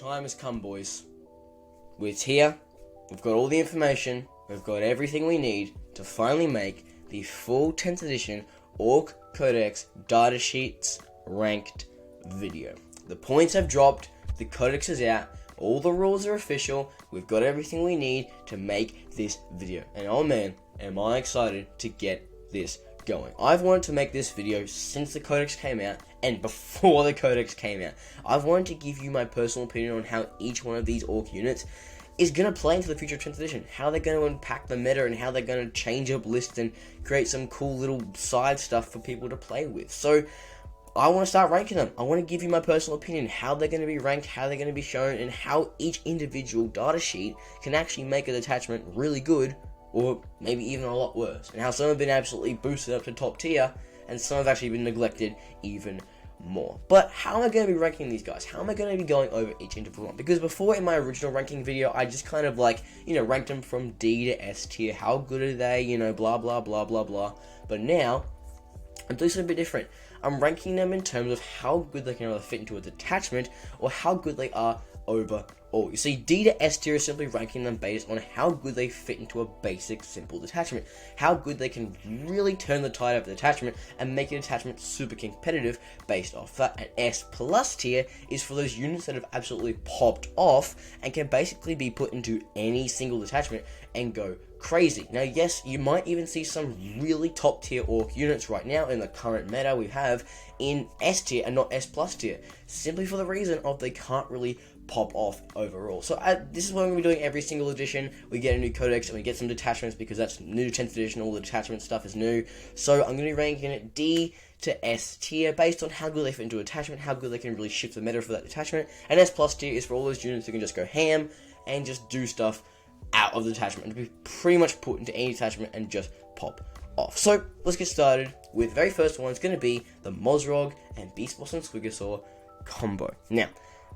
time has come, boys. We're here, we've got all the information, we've got everything we need to finally make the full 10th edition Orc Codex datasheets ranked video. The points have dropped, the Codex is out, all the rules are official, we've got everything we need to make this video. And oh man, am I excited to get this going. I've wanted to make this video since the Codex came out and before the Codex came out. I've wanted to give you my personal opinion on how each one of these Orc units is going to play into the future of 10th edition. How they're going to impact the meta and how they're going to change up lists and create some cool little side stuff for people to play with. So I want to start ranking them. I want to give you my personal opinion, how they're going to be ranked, how they're going to be shown, and how each individual data sheet can actually make a detachment really good, or maybe even a lot worse, and how some have been absolutely boosted up to top tier, and some have actually been neglected even more. But how am I going to be ranking these guys? How am I going to be going over each individual one? Because before, in my original ranking video, I just kind of ranked them from D to S tier. How good are they? Blah, blah, blah, blah, blah. But now, I'm doing something a bit different. I'm ranking them in terms of how good they can either fit into a detachment, or how good they are overall. You see, D to S tier is simply ranking them based on how good they fit into a basic, simple detachment. How good they can really turn the tide of the detachment and make a detachment super competitive based off that. And S plus tier is for those units that have absolutely popped off and can basically be put into any single detachment and go crazy. Now, yes, you might even see some really top tier Orc units right now in the current meta we have in S tier and not S plus tier, simply for the reason of they can't really pop off overall. So this is what I'm going to be doing every single edition. We get a new codex and we get some detachments because that's new 10th edition, all the detachment stuff is new. So I'm going to be ranking it D to S tier based on how good they fit into a detachment, how good they can really shift the meta for that detachment. And S plus tier is for all those units who can just go ham and just do stuff out of the detachment and be pretty much put into any detachment and just pop off. So let's get started with the very first one. It's going to be the Mozrog and Beastboss and Squigosaur combo. Now,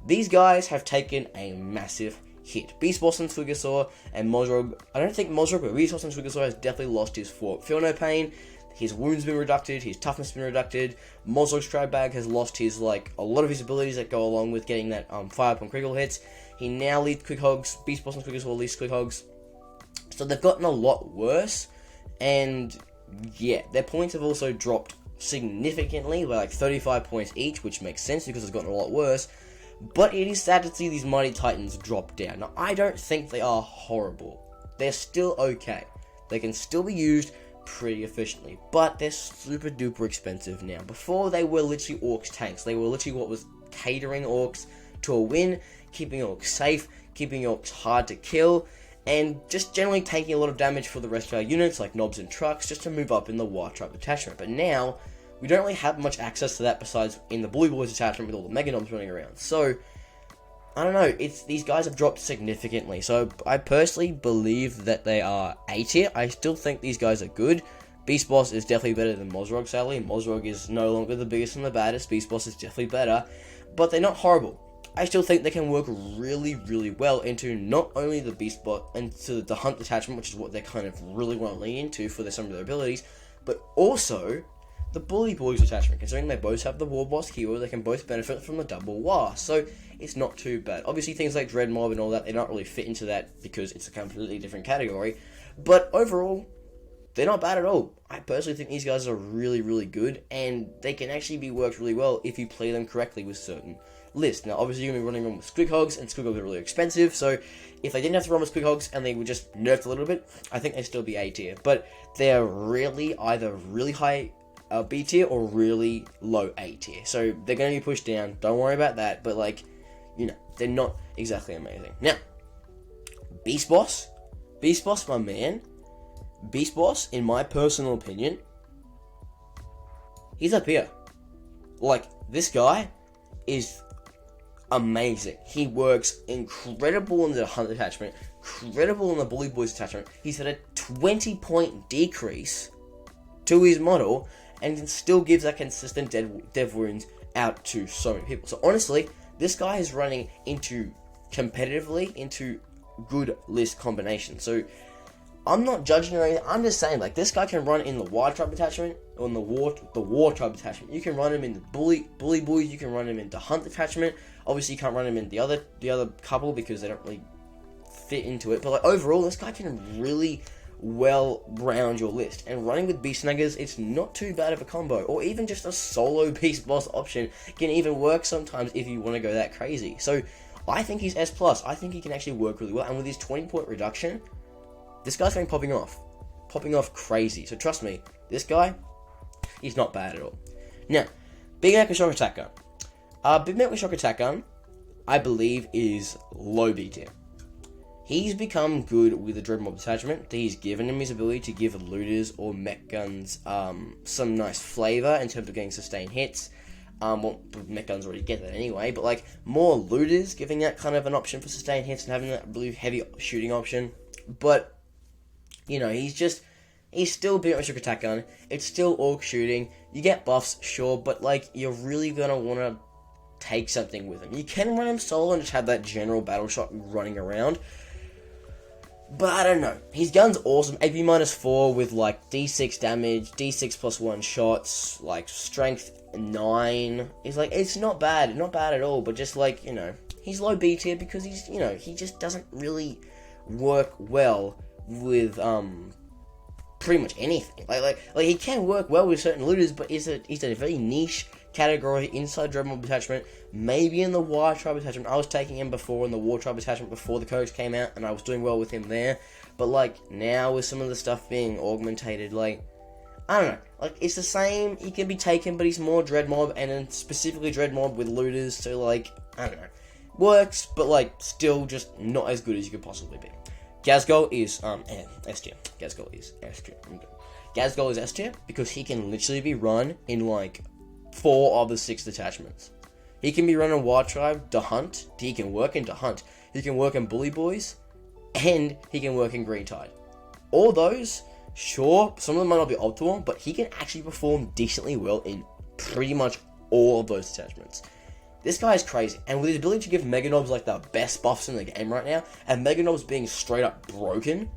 these guys have taken a massive hit. Beastboss and Squigosaur and Mozrog. I don't think Mozrog, but Beastboss and Squigosaur has definitely lost his fork. Feel no pain. His wounds been reducted, his toughness been reducted. Mozrog's Stride Bag has lost his a lot of his abilities that go along with getting that fire upon critical hits. He now leads Squighogs. Beastboss and Squigosaur leads Squighogs. So they've gotten a lot worse, and yeah, their points have also dropped significantly by 35 points each, which makes sense because it's gotten a lot worse. But it is sad to see these Mighty Titans drop down. Now, I don't think they are horrible. They're still okay. They can still be used pretty efficiently, but they're super duper expensive now. Before, they were literally Orcs tanks. They were literally what was catering Orcs to a win, keeping Orcs safe, keeping Orcs hard to kill, and just generally taking a lot of damage for the rest of our units, like Nobz and Trucks, just to move up in the wartrike detachment. But now, we don't really have much access to that besides in the Boyz detachment with all the Mega Nobz running around. So, I don't know, these guys have dropped significantly. So, I personally believe that they are A tier. I still think these guys are good. Beastboss is definitely better than Mozrog, sadly. Mozrog is no longer the biggest and the baddest. Beastboss is definitely better. But they're not horrible. I still think they can work really, really well into not only the Beastboss and to the Hunt detachment, which is what they kind of really want to lean into for some of their abilities, but also the Boyz attachment. Considering they both have the warboss hero, they can both benefit from the double war, so it's not too bad. Obviously, things like Dread Mob and all that, they don't really fit into that because it's a completely different category, but overall, they're not bad at all. I personally think these guys are really, really good, and they can actually be worked really well if you play them correctly with certain lists. Now, obviously, you're going to be running them with Squighogs, and Squighogs are really expensive, so if they didn't have to run with Squighogs and they were just nerfed a little bit, I think they'd still be A tier. But they're really either really high B tier or really low A tier. So they're going to be pushed down. Don't worry about that. But they're not exactly amazing. Now, Beastboss, my man. Beastboss, in my personal opinion, he's up here. This guy is amazing. He works incredible in the Hunt attachment, incredible in the Boyz attachment. He's had a 20-point decrease to his model, and still gives that consistent dev wounds out to so many people. So honestly, this guy is running competitively into good list combinations. So I'm not judging or anything. I'm just saying, this guy can run in the Wild Tribe attachment, or in the War Tribe attachment. You can run him in the Bully Boys. You can run him into Hunt attachment. Obviously, you can't run him in the other couple because they don't really fit into it. But like overall, this guy can really well round your list. And running with beast snaggers, it's not too bad of a combo. Or even just a solo beast boss option can even work sometimes if you want to go that crazy. So I think he's S+. I think he can actually work really well. And with his 20-point reduction, this guy's going popping off crazy. So trust me, this guy, he's not bad at all. Now, Big Mac with Shock Attack Gun. Big Mac with Shock Attack Gun, I believe, is low B tier. He's become good with the Dread Mob attachment. He's given him his ability to give looters or mech guns some nice flavor in terms of getting sustained hits. Well, mech guns already get that anyway, but like more looters, giving that kind of an option for sustained hits and having that really heavy shooting option. But you know, he's still Big Mac with Shock Attack Gun. It's still orc shooting. You get buffs, sure, but like you're really gonna wanna take something with him. You can run him solo and just have that general battle shot running around. But I don't know. His gun's awesome. AP -4 with like D6 damage, D6 plus 1 shots, like strength 9. It's like, it's not bad. Not bad at all. But just like, you know, he's low B tier because he's, you know, he just doesn't really work well with pretty much anything. Like he can work well with certain looters, but he's a very niche category inside Dread Mob attachment, maybe in the War Tribe attachment. I was taking him before in the War Tribe attachment before the Codex came out, and I was doing well with him there. But like now with some of the stuff being augmentated, like I don't know, like it's the same. He can be taken, but he's more Dread Mob, and then specifically Dread Mob with looters. So like I don't know, works, but like still just not as good as you could possibly be. Ghazghkull is S tier. Ghazghkull is S tier. Ghazghkull is S tier because he can literally be run in like 4 of the 6 detachments. He can be run in War Tribe, to hunt. He can work in to hunt. He can work in Bully Boys, and he can work in Green Tide. All those, sure, some of them might not be optimal, but he can actually perform decently well in pretty much all of those detachments. This guy is crazy, and with his ability to give Mega Nobz like the best buffs in the game right now, and Mega Nobz being straight up broken,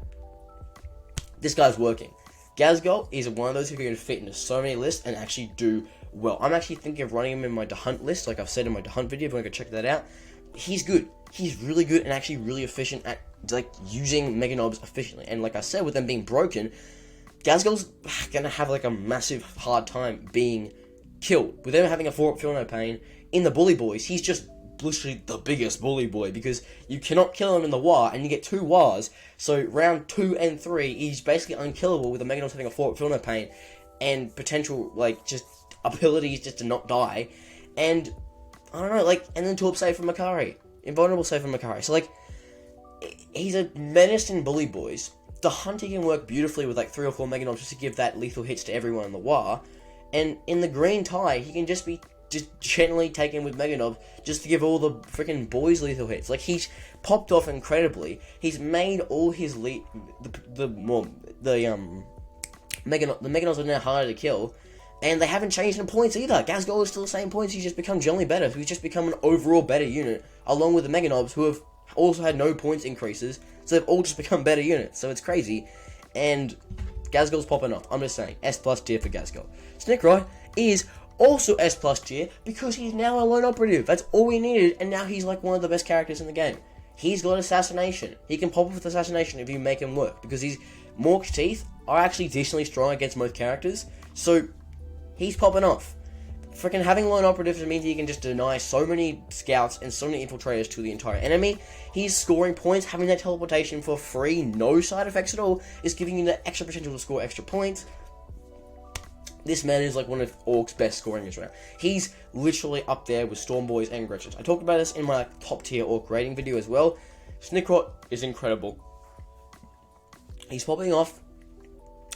this guy's working. Ghazghkull is one of those who can fit into so many lists and actually do well. I'm actually thinking of running him in my to hunt list, like I've said in my to hunt video. If you want to go check that out, he's good. He's really good and actually really efficient at like using Mega Nobz efficiently. And like I said, with them being broken, Ghazghkull's gonna have like a massive hard time being killed. With them having a 4-up Feel No Pain in the Bully Boys, he's just literally the biggest bully boy because you cannot kill him in the War, and you get 2 Wars. So round 2 and 3, he's basically unkillable with the Mega Nobz having a 4-up Feel No Pain and potential like just abilities just to not die, and I don't know, like, and then 2-up save from Makari, invulnerable save from Makari. So like, he's a menace in Bully Boys. The hunting can work beautifully with like 3 or 4 Mega Nobz just to give that lethal hits to everyone in the War, and in the Green Tide he can just be gently taken with Mega Nobz just to give all the freaking boys lethal hits. Like he's popped off incredibly. He's made all his Mega Nobz are now harder to kill. And they haven't changed in points either. Ghazghkull is still the same points, he's just become generally better. So he's just become an overall better unit, along with the Mega Nobz, who have also had no points increases. So they've all just become better units. So it's crazy. And Ghazghkull's popping up. I'm just saying, S+ tier for Ghazghkull. Snikrot is also S+ tier because he's now a lone operative. That's all we needed, and now he's like one of the best characters in the game. He's got assassination. He can pop up with assassination if you make him work, because his Mork's teeth are actually decently strong against most characters. So he's popping off. Freaking having lone operatives means he can just deny so many scouts and so many infiltrators to the entire enemy. He's scoring points. Having that teleportation for free, no side effects at all, is giving you the extra potential to score extra points. This man is like one of Orks' best scoringers right now. He's literally up there with Stormboyz and Gretchins. I talked about this in my top tier Ork rating video as well. Snikrot is incredible. He's popping off.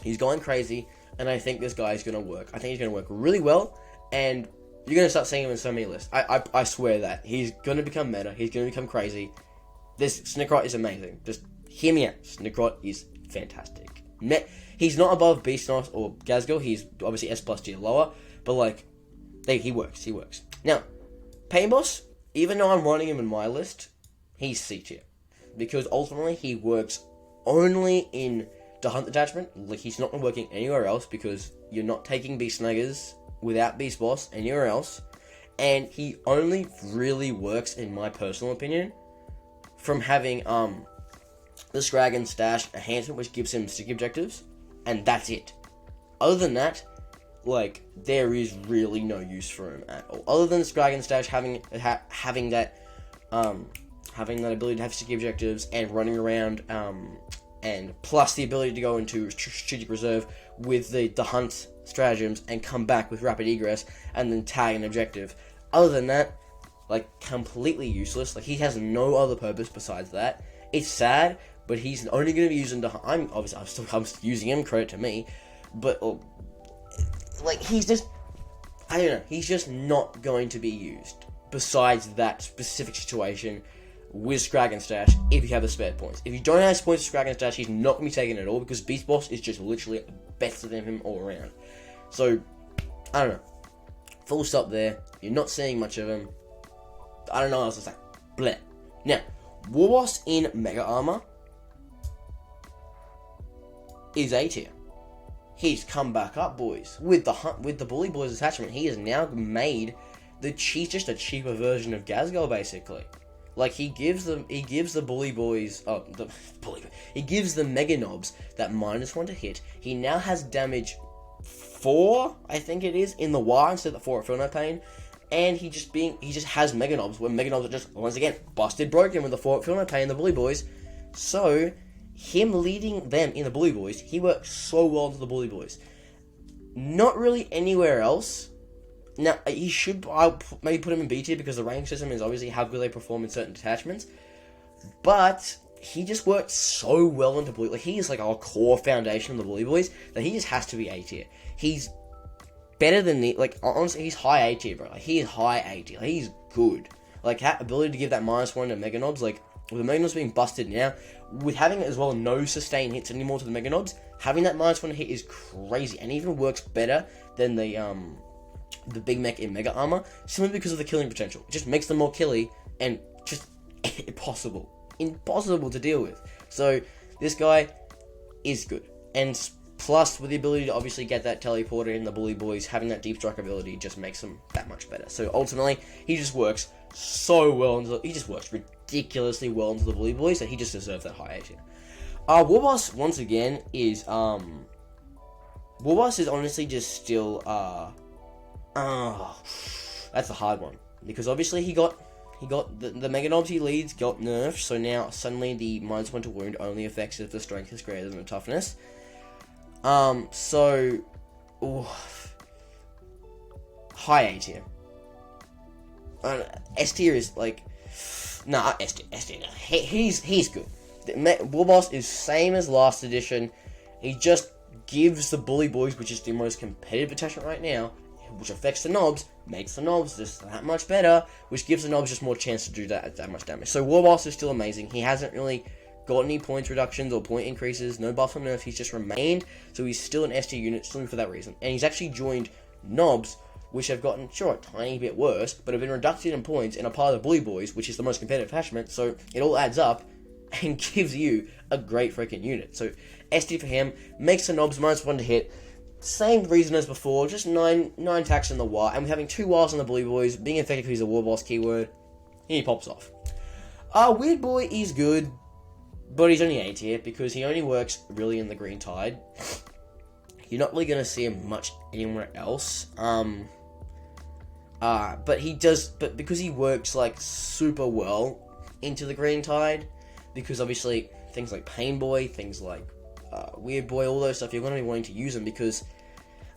He's going crazy. And I think this guy is going to work. I think he's going to work really well. And you're going to start seeing him in so many lists. I swear that. He's going to become meta. He's going to become crazy. This Snikrot is amazing. Just hear me out. Snikrot is fantastic. He's not above Beastnos or Ghazghkull. He's obviously S+ tier lower. But like, he works. He works. Now, Painboss, even though I'm running him in my list, he's C tier. Because ultimately, he works only in the hunt attachment. Like, he's not working anywhere else because you're not taking beast snaggers without beast boss anywhere else. and he only really works, in my personal opinion, from having the Scrag and Stash enhancement, which gives him sticky objectives, and that's it. Other than that, like, there is really no use for him at all. Other than the Scrag and Stash having that ability to have sticky objectives and running around, and plus the ability to go into strategic reserve with the hunt stratagems and come back with rapid egress and then tag an objective. Other than that, like, completely useless. Like, he has no other purpose besides that. It's sad, but he's only going to be used into hunt. I'm still using him, credit to me, but like, he's just, I don't know, he's just not going to be used besides that specific situation with Scrag and Stash if you have the spare points. If you don't have points with Scrag and Stash, he's not going to be taken at all, because Beast Boss is just literally better than him all around. So, I don't know. Full stop there. You're not seeing much of him. I don't know what else to say. Bleh. Now, Warboss in Mega Armor is A tier. He's come back up, boys. With the Bully Boys attachment, he has now made just a cheaper version of Ghazghkull, basically. Like, he gives the Bully Boys, he gives the Mega Nobz that -1 to hit. He now has damage 4, I think it is, in the war instead of 4 at Feel No Pain. And he just has Mega Nobz, where Mega Nobz are just, once again, busted broken with the 4 at Feel No Pain, the Bully Boys. So, him leading them in the Bully Boys, he works so well into the Bully Boys. Not really anywhere else. Now, I'll maybe put him in B tier, because the rank system is obviously how good they perform in certain detachments. But he just works so well into Bully. Like, he is like our core foundation of the Bully Boys, that he just has to be A tier. He's better than honestly, he's high A tier, bro. Like, he is high A tier. Like, he's good. Like, that ability to give that -1 to Mega Nobz, like, with the Mega Nobz being busted now, with having as well no sustained hits anymore to the Mega Nobz, having that -1 hit is crazy, and even works better than the Big Mech in Mega Armor, simply because of the killing potential. It just makes them more killy, and just impossible to deal with. So, this guy is good. And plus, with the ability to obviously get that teleporter in the Bully Boys, having that deep strike ability just makes him that much better. So, ultimately, he just works so well he just works ridiculously well into the Bully Boys, that he just deserves that high A tier. Warboss, once again, is, Warboss is honestly just still, that's a hard one, because obviously he got the Mega Nobz he leads got nerfed, so now suddenly the -1 to wound only affects if the strength is greater than the toughness. So, high A tier. S tier is like, S tier. He's good. Warboss is same as last edition. He just gives the Bully Boys, which is the most competitive attachment right now, which affects the Nobz, makes the Nobz just that much better, which gives the Nobz just more chance to do that much damage. So Warboss is still amazing. He hasn't really got any points reductions or point increases, no buffs or nerfs, he's just remained, so he's still an S tier unit, still for that reason. And he's actually joined Nobz, which have gotten, sure, a tiny bit worse, but have been reduced in points and are part of the Bully Boys, which is the most competitive attachment, so it all adds up and gives you a great freaking unit. So S tier for him, makes the Nobz -1 to hit. Same reason as before, just 9 attacks in the war, and we're having 2 wars on the Bully Boys, being effective is a Warboss keyword, he pops off. Weirdboy is good, but he's only A tier, because he only works really in the Green Tide. You're not really going to see him much anywhere else, but because he works, like, super well into the Green Tide, because obviously, things like Painboy, things like Weirdboy, all those stuff, you're going to be wanting to use them because,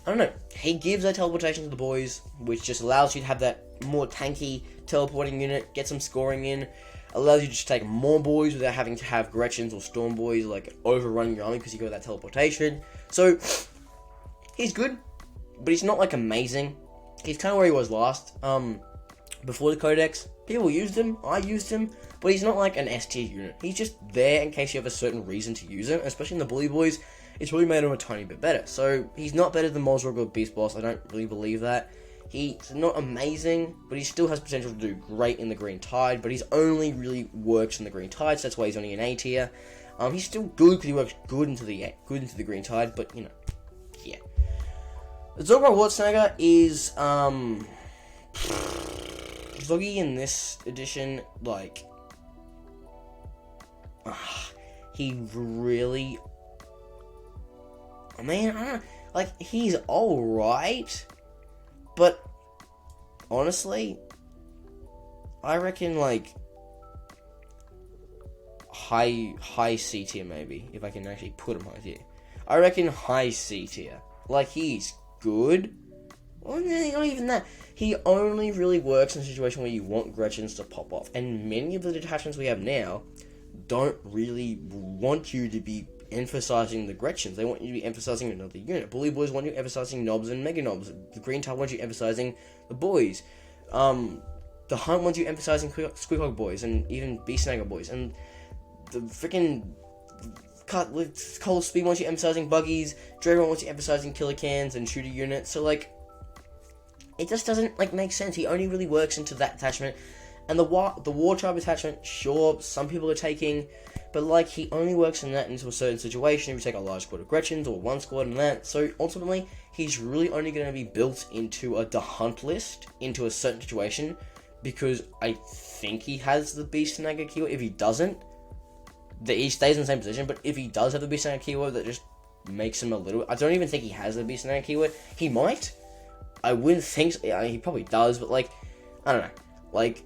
I don't know, he gives that teleportation to the boys, which just allows you to have that more tanky teleporting unit, get some scoring in, allows you to just take more boys without having to have Gretchins or Stormboyz, like, overrunning your army because you got that teleportation. So, he's good, but he's not, like, amazing. He's kind of where he was last. Before the Codex, people used him, I used him, but he's not like an S tier unit. He's just there in case you have a certain reason to use him, especially in the Bully Boys. It's really made him a tiny bit better. So, he's not better than Zodgrod or Beast Boss, I don't really believe that. He's not amazing, but he still has potential to do great in the Green Tide, but he's only really works in the Green Tide, so that's why he's only an A tier. He's still good because he works good into the Green Tide, but, you know, yeah. The Zodgrod Snagga is, Zoggy in this edition, like, he really, I mean, I don't know, like, he's alright, but honestly, I reckon, like, high C tier maybe, if I can actually put him high tier. I reckon high C tier. Like, he's good. Well, not even that. He only really works in a situation where you want Gretchins to pop off. And many of the detachments we have now don't really want you to be emphasizing the Gretchins. They want you to be emphasizing another unit. Bully Boys want you emphasizing Nobz and Mega Nobz. The Green Tile wants you emphasizing the Boyz. The Hunt wants you emphasizing Squighog Boys and even Snagga Boys. And the freaking Cold Speed wants you emphasizing Buggies. Dragon wants you emphasizing Killer Cans and Shooter units. So, like, it just doesn't, like, make sense. He only really works into that attachment. And the War Tribe attachment, sure, some people are taking, but, like, he only works in that into a certain situation. If you take a large squad of Gretchins or one squad and that. So, ultimately, he's really only going to be built into the Hunt list, into a certain situation, because I think he has the Beast Snagga keyword. If he doesn't, he stays in the same position, but if he does have the Beast Snagga keyword, that just makes him a little... I don't even think he has the Beast Snagga keyword. He might. I wouldn't think so. Yeah, he probably does, but, like, I don't know. Like,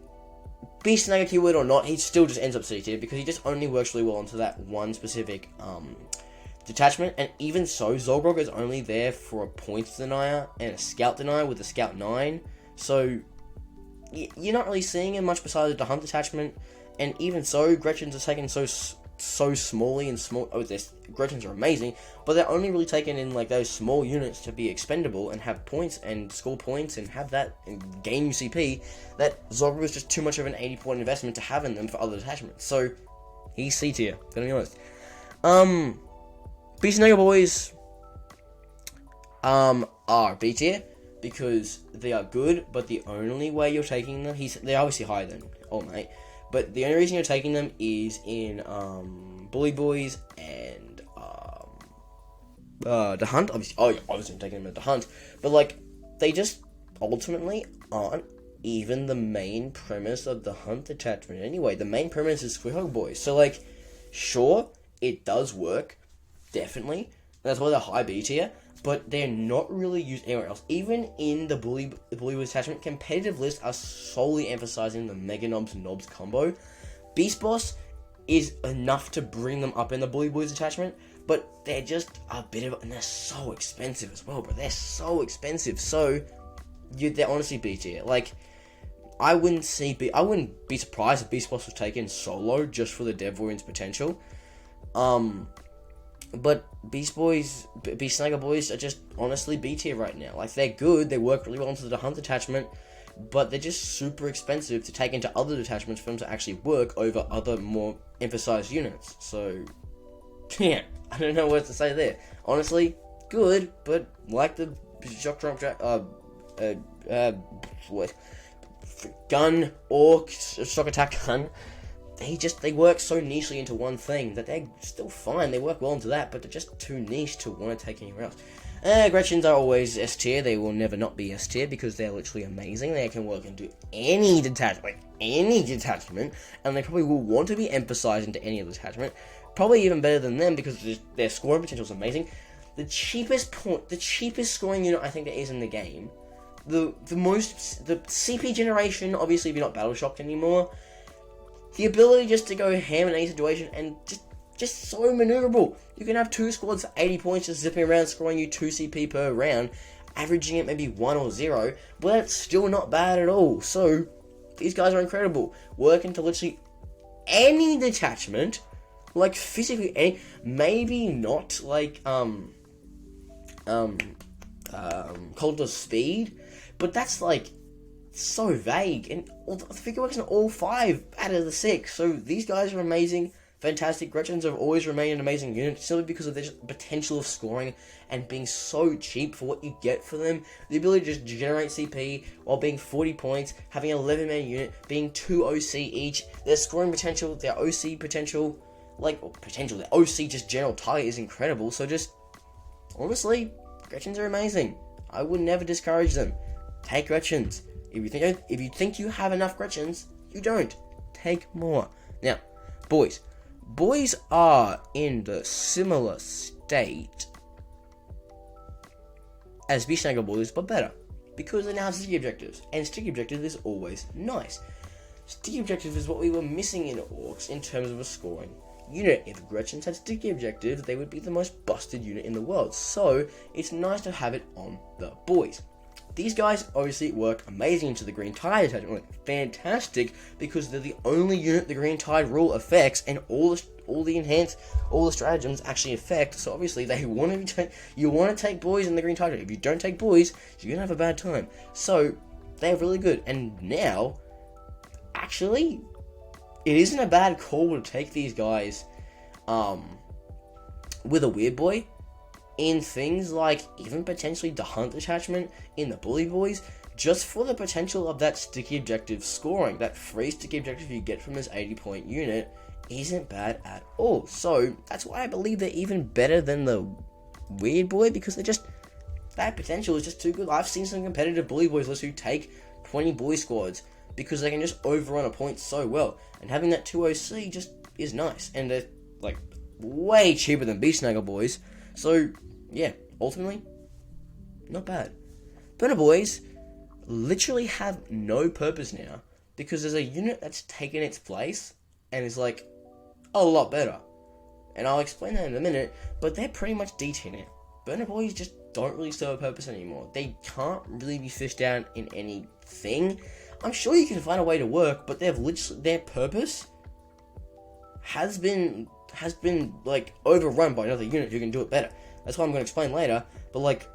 Beast Snagga keyword or not, he still just ends up C tier because he just only works really well into that one specific detachment. And even so, Zodgrod is only there for a points denier and a scout denier with the Scout 9. So, you're not really seeing him much besides the Hunt detachment. And even so, Gretchins are taken so smallly and small. Oh, Gretchins are amazing, but they're only really taken in, like, those small units to be expendable and have points and score points and have that and gain UCP. That Zodgrod is just too much of an 80-point investment to have in them for other detachments. So he's C tier, gonna be honest. Beast Snagga Boys are B tier because they are good, but the only way you're taking them, they're obviously higher than All Might. But the only reason you're taking them is in Bully Boys and the Hunt. Obviously I'm taking them at the Hunt. But, like, they just ultimately aren't even the main premise of the Hunt attachment anyway. The main premise is Squighog Boys. So, like, sure, it does work. Definitely. That's why they're high B tier. But they're not really used anywhere else. Even in the Bully Boys attachment, competitive lists are solely emphasizing the Mega Nobz and Nobz combo. Beast Boss is enough to bring them up in the Bully Boys attachment, but they're just a bit of, and they're so expensive as well, bro. They're so expensive. So, they're honestly B tier. Like, I wouldn't be surprised if Beast Boss was taken solo just for the Devoyin's potential. But Beast Snagga Boys are just honestly B tier right now. Like, they're good, they work really well into the Hunt attachment, but they're just super expensive to take into other detachments for them to actually work over other more emphasized units. So, yeah, I don't know what to say there. Honestly, good, but like the shock drop gun, Orks, shock attack gun, they work so nichely into one thing that they're still fine. They work well into that, but they're just too niche to want to take anywhere else. Gretchins are always S tier. They will never not be S tier because they're literally amazing. They can work into any detachment, and they probably will want to be emphasized into any other detachment. Probably even better than them because their scoring potential is amazing. The cheapest scoring unit I think there is in the game. The CP generation, obviously, if you're not battle shocked anymore. The ability just to go ham in any situation and just so maneuverable. You can have two squads for 80 points just zipping around, scoring you 2 CP per round, averaging it maybe 1 or 0, but that's still not bad at all. So, these guys are incredible. Work into literally any detachment, like physically any, maybe not like, Cold Speed, but that's like, so vague, and the figure works in all 5 out of the 6, so these guys are amazing, fantastic. Gretchins have always remained an amazing unit, simply because of their potential of scoring, and being so cheap for what you get for them. The ability to just generate CP, while being 40 points, having an 11-man unit, being 2 OC each, their scoring potential, their OC potential, their OC just general target is incredible, so just, honestly, Gretchins are amazing. I would never discourage them. Take Gretchins. If you think you have enough Gretchins, you don't. Take more. Now, boys. Boys are in the similar state as snagga boys, but better. Because they now have sticky objectives. And sticky objective is always nice. Sticky objective is what we were missing in Orks in terms of a scoring unit. If Gretchins had sticky objectives, they would be the most busted unit in the world. So, it's nice to have it on the boys. These guys obviously work amazing into the Green Tide attachment. Fantastic, because they're the only unit the Green Tide rule affects, and all the stratagems actually affect. So obviously you want to take boys in the Green Tide. If you don't take boys, you're gonna have a bad time. So they're really good. And now, actually, it isn't a bad call to take these guys, with a Weirdboy. In things like even potentially the Hunt attachment in the Bully Boys, just for the potential of that sticky objective scoring. That free sticky objective you get from this 80-point unit isn't bad at all. So that's why I believe they're even better than the Weirdboy, because that potential is just too good. I've seen some competitive Bully Boys lists who take 20 boy squads because they can just overrun a point so well, and having that 2OC just is nice, and they're like way cheaper than snagga boys. So, yeah, ultimately, not bad. Boys literally have no purpose now, because there's a unit that's taken its place and is like a lot better. And I'll explain that in a minute, but they're pretty much DT now. Boys just don't really serve a purpose anymore. They can't really be fished out in anything. I'm sure you can find a way to work, but their purpose has been like overrun by another unit who can do it better. That's what I'm going to explain later. But like,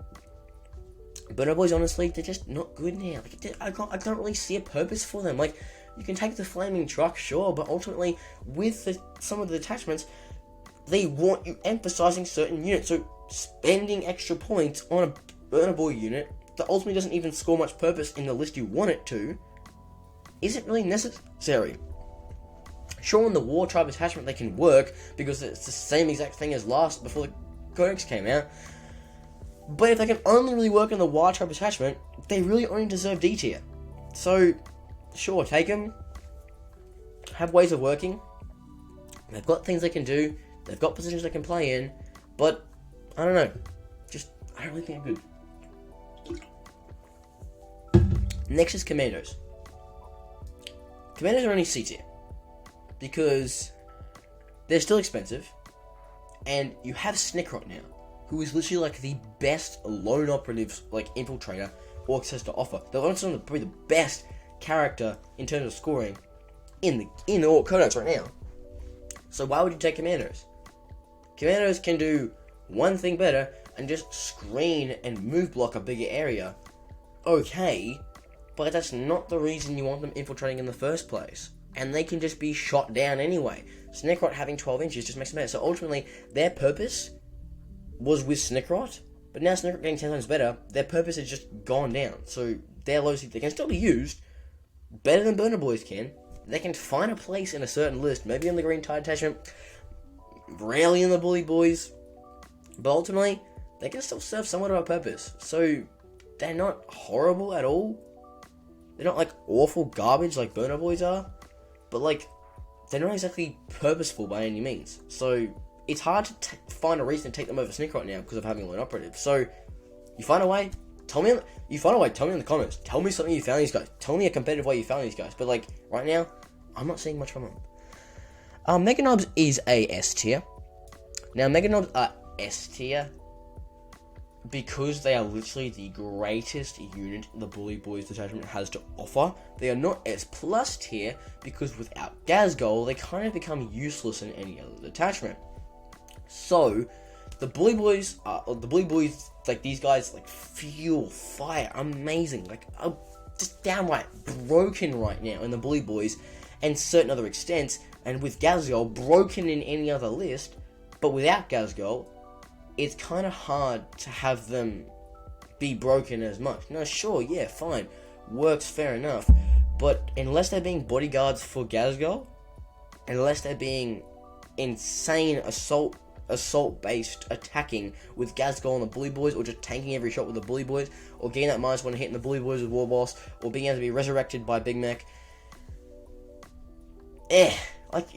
Boys, honestly, they're just not good now. Like, I don't really see a purpose for them. Like, you can take the flaming truck, sure, but ultimately with some of the attachments, they want you emphasizing certain units. So spending extra points on a Boy unit that ultimately doesn't even score much purpose in the list you want it to isn't really necessary. Sure, in the War Tribe attachment they can work, because it's the same exact thing as before the Codex came out. But if they can only really work in the War Tribe attachment, they really only deserve D tier. So, sure, take them. Have ways of working. They've got things they can do. They've got positions they can play in. But, I don't know. I don't really think they're good. Next is Commandos. Commandos are only C tier, because they're still expensive, and you have Snikrot now, who is literally like the best lone operative, like infiltrator Orks has to offer. They're also probably the best character in terms of scoring in the Ork Codex right now. So why would you take Commandos? Commandos can do one thing better and just screen and move block a bigger area. Okay, but that's not the reason you want them infiltrating in the first place. And they can just be shot down anyway. Snikrot having 12 inches just makes it better. So ultimately, their purpose was with Snikrot, but now Snikrot getting 10 times better, their purpose has just gone down. So their low C, they can still be used better than Boys can. They can find a place in a certain list, maybe on the Green Tide attachment, rarely in the Bully Boys, but ultimately, they can still serve somewhat of a purpose. So they're not horrible at all. They're not like awful garbage like Boys are, but like, they're not exactly purposeful by any means. So it's hard to find a reason to take them over Snikrot now because of having a lone operative. So you find a way, tell me in the comments. Tell me something you found these guys. Tell me a competitive way you found these guys. But like, right now, I'm not seeing much from them. Mega Nobz is a S tier. Now, Mega Nobz are S tier because they are literally the greatest unit the Bully Boys detachment has to offer. They are not S plus tier because without Ghazghkull, they kind of become useless in any other detachment. So, the Bully Boys, like these guys, like fuel, fire, amazing, like just downright broken right now in the Bully Boys, and certain other extents. And with Ghazghkull, broken in any other list, but without Ghazghkull, it's kind of hard to have them be broken as much. Now, sure, yeah, fine, works, fair enough, but unless they're being bodyguards for Ghazghkull, unless they're being insane assault assault-based attacking with Ghazghkull and the Bully Boys, or just tanking every shot with the Bully Boys, or getting that -1 hit in the Bully Boys with Warboss, or being able to be resurrected by Big Mech. Like,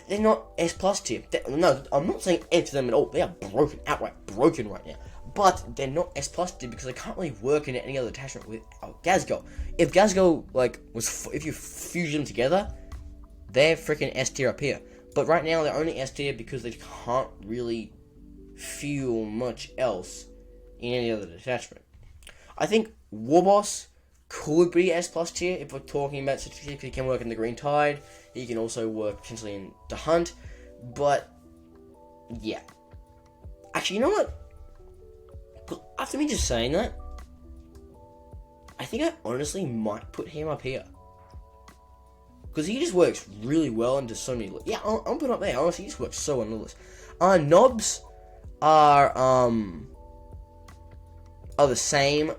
they're not S plus tier. No, I'm not saying F to them at all. They are broken, outright broken right now. But they're not S plus tier because they can't really work in any other attachment without Ghazghkull. If Ghazghkull, like, if you fuse them together, they're freaking S tier up here. But right now, they're only S tier because they can't really feel much else in any other detachment. I think Warboss could be S plus tier if we're talking about statistics. He can work in the Green Tide. He can also work potentially in the Hunt. But, yeah. Actually, you know what? After me just saying that, I think I honestly might put him up here. Because he just works really well into so many... Yeah, I'll put him up there. Honestly, he just works so well on the list. Nobz are the same...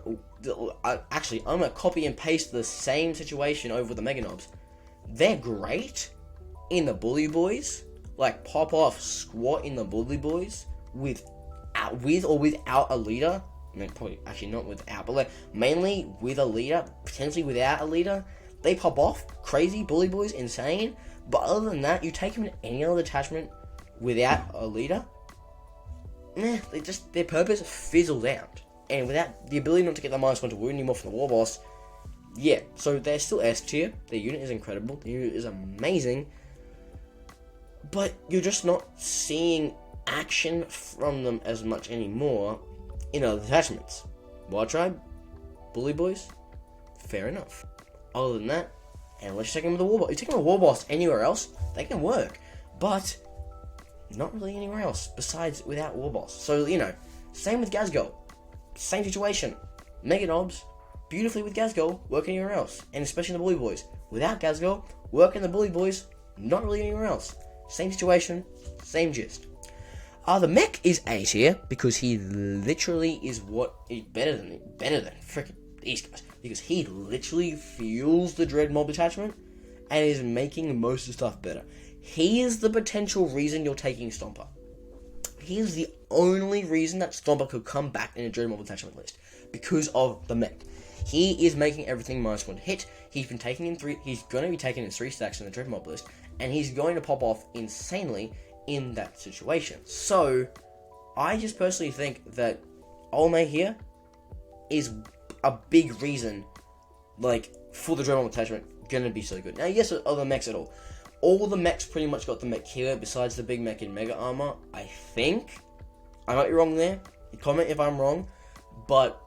Actually, I'm going to copy and paste the same situation over the Mega Nobz. They're great in the Bully Boys. Like, pop off squat in the Bully Boys with or without a leader. I mean, probably, actually not without, but like, mainly with a leader, potentially without a leader. They pop off, crazy, Bully Boys, insane. But other than that, you take them in any other attachment without a leader, their purpose fizzles out. And without the ability not to get the -1 to wound anymore from the Warboss, yeah, so they're still S tier. Their unit is incredible. The unit is amazing. But you're just not seeing action from them as much anymore in other detachments. Wild Tribe, Bully Boys, fair enough. Other than that, and let's take them with the Warboss. You take them with Warboss anywhere else, they can work. But not really anywhere else besides without Warboss. So, you know, same with Ghazghkull. Same situation. Mega Nobz, beautifully with Ghazghkull, work anywhere else. And especially in the Bully Boys. Without Ghazghkull, work in the Bully Boys, not really anywhere else. Same situation, same gist. The mech is A tier because he literally is better than freaking these guys. Because he literally fuels the Dread Mob attachment and is making most of the stuff better. He is the potential reason you're taking Stompa. He is the only reason that Stompa could come back in a Dread Mob attachment list. Because of the mech. He is making everything -1 to hit. He's going to be taken in 3 stacks in the Dread Mob list. And he's going to pop off insanely in that situation. So, I just personally think that Olme here is a big reason, like, for the Dread Mob attachment gonna be so good. Now, yes, other mechs at all. All the mechs pretty much got the mech here, besides the big mech in Mega Armor, I think. I might be wrong there. Comment if I'm wrong. But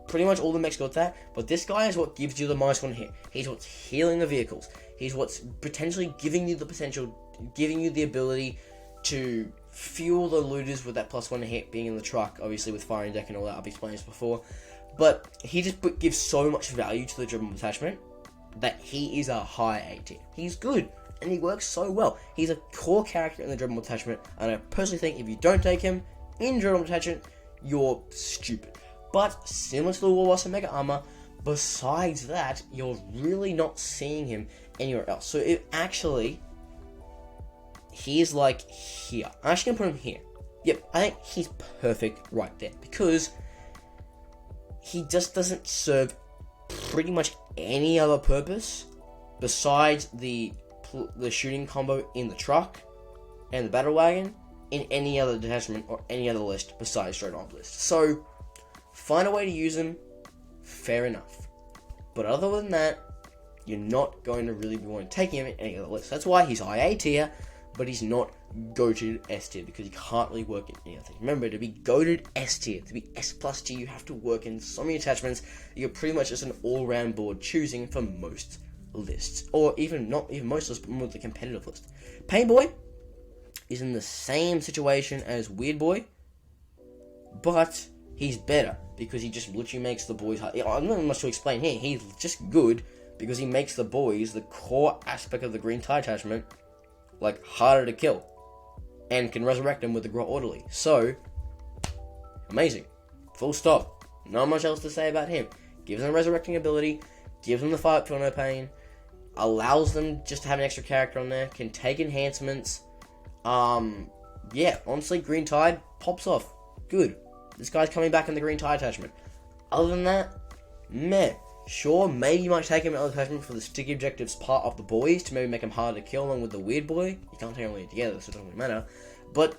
pretty much all the mechs got that. But this guy is what gives you the -1 hit. He's what's healing the vehicles. He's what's potentially giving you the ability to fuel the looters with that +1 hit being in the truck, obviously with firing deck and all that. I've explained this before. But he just gives so much value to the Dread Mob attachment that he is a high A tier. He's good, and he works so well. He's a core character in the Dread Mob attachment, and I personally think if you don't take him in Dread Mob attachment, you're stupid. But similar to the Warboss and Mega Armor, besides that, you're really not seeing him anywhere else. So it actually, he's like here. I'm actually gonna put him here. Yep, I think he's perfect right there because he just doesn't serve pretty much any other purpose besides the shooting combo in the truck and the Battlewagon in any other detachment or any other list besides Dread Mob list. So find a way to use him, fair enough. But other than that, you're not going to really be wanting to take him in any other list. That's why he's high A tier, but he's not goated S tier because he can't really work in any other thing. Remember, to be goated S tier, to be S plus tier, you have to work in so many attachments. You're pretty much just an all-round board choosing for most lists, or even not even most lists, but more the competitive list. Painboy is in the same situation as Weirdboy, but he's better because he just literally makes the boys hard. I'm not much to explain here. He's just good because he makes the boys, the core aspect of the Green Tide attachment, like harder to kill, and can resurrect them with the Grot Orderly. So amazing. Full stop. Not much else to say about him. Gives them resurrecting ability, gives them the fight feel no pain, allows them just to have an extra character on there, can take enhancements, yeah, honestly, Green Tide pops off. Good. This guy's coming back in the Green Tide attachment. Other than that, meh. Sure, maybe you might take him out of the attachment for the sticky objectives part of the Boyz to maybe make him harder to kill along with the Weirdboy. You can't take them all together, so it doesn't really matter. But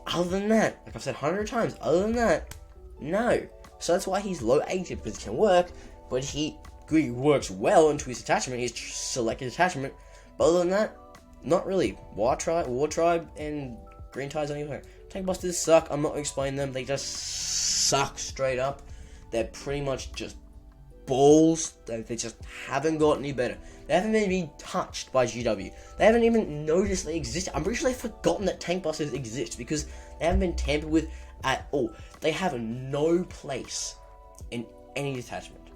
other than that, like I've said 100 times, other than that, no. So that's why he's low 80, because it can work, but he works well into his attachment, his selected attachment. But other than that, not really. War Tribe and Green Tide's only work. Tankbustas suck, I'm not going to explain them, they just suck straight up. They're pretty much just balls. They just haven't got any better. They haven't been touched by GW. They haven't even noticed they exist. I'm pretty sure they've forgotten that Tankbustas exist because they haven't been tampered with at all. They have no place in any detachment.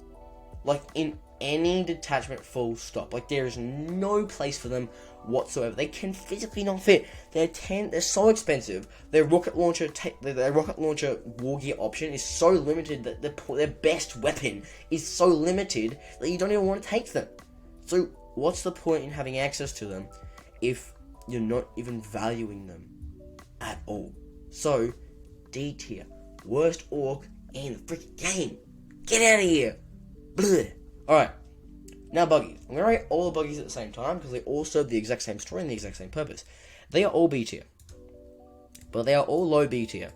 Like, in any detachment, full stop. Like, there is no place for them whatsoever. They can physically not fit. They're so expensive. Their rocket launcher war gear option is so limited that their best weapon is so limited that you don't even want to take them. So what's the point in having access to them if you're not even valuing them at all? So D tier, worst orc in the freaking game. Get out of here. Blech. Alright, now Buggies. I'm going to rate all the Buggies at the same time because they all serve the exact same story and the exact same purpose. They are all B tier, but they are all low B tier.